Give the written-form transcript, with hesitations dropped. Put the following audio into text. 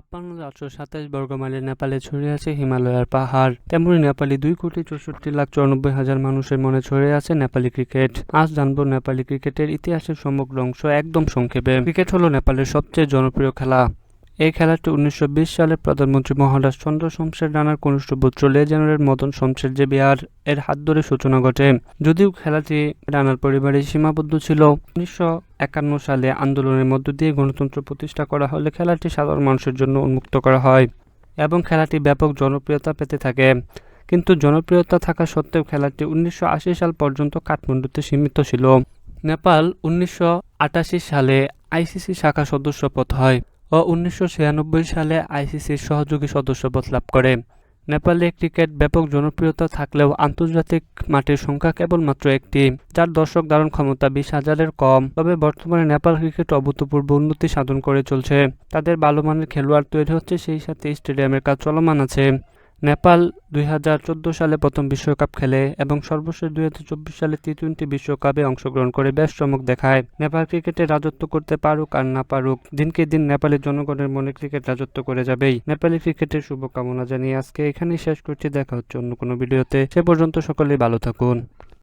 ৫৬,৮২৭ বর্গমাইলের নেপালে ছড়িয়ে আছে হিমালয়ের পাহাড়। তেমনি নেপালি ২,৬৪,৯৪,০০০ মানুষের মনে ছড়িয়ে আছে নেপালি ক্রিকেট। আজ জানবো নেপালি ক্রিকেটের ইতিহাসের সমগ্র অংশ একদম সংক্ষেপে। ক্রিকেট হলো নেপালের সবচেয়ে জনপ্রিয় খেলা। এই খেলাটি ১৯২০ সালে প্রধানমন্ত্রী মহারাজ চন্দ্র শমশের রানার কনিষ্ঠ পুত্র লেজেন্ডার মদন শমশের জেবিয়ার এর হাত ধরে সূচনা ঘটে। যদিও খেলাটি রানার পরিবারে সীমাবদ্ধ ছিল, ১৯৫১ সালে আন্দোলনের মধ্য দিয়ে গণতন্ত্র প্রতিষ্ঠা করা হলে খেলাটি সাধারণ মানুষের জন্য উন্মুক্ত করা হয় এবং খেলাটি ব্যাপক জনপ্রিয়তা পেতে থাকে। কিন্তু জনপ্রিয়তা থাকা সত্ত্বেও খেলাটি ১৯৮০ সাল পর্যন্ত কাঠমান্ডুতে সীমিত ছিল। নেপাল ১৯৮৮ সালে আইসিসি শাখা সদস্যপদ হয় ও ১৯৯৬ সালে আইসিসির সহযোগী সদস্যপদ লাভ করে। নেপালে ক্রিকেট ব্যাপক জনপ্রিয়তা থাকলেও আন্তর্জাতিক মাঠের সংখ্যা কেবলমাত্র একটি, যার দর্শক ধারণ ক্ষমতা ২০,০০০-এর কম। তবে বর্তমানে নেপাল ক্রিকেট অভূতপূর্ব উন্নতি সাধন করে চলছে। তাদের ভালো মানের খেলোয়াড় তৈরি হচ্ছে, সেই সাথে স্টেডিয়ামের কাজ চলমান আছে। নেপাল ২০১৪ সালে প্রথম বিশ্বকাপ খেলে এবং সর্বশেষ ২০২৪ সালে টি-২০ বিশ্বকাপে অংশগ্রহণ করে বেশ চমক দেখায়। নেপাল ক্রিকেটে রাজত্ব করতে পারুক আর না পারুক, দিনকে দিন নেপালি জনগণের মনে ক্রিকেট রাজত্ব করে যাবেই। নেপালি ক্রিকেটের শুভকামনা জানিয়ে আজকে এখানেই শেষ করছি। দেখা হচ্ছে অন্য কোনো ভিডিওতে। সে পর্যন্ত সকলেই ভালো থাকুন।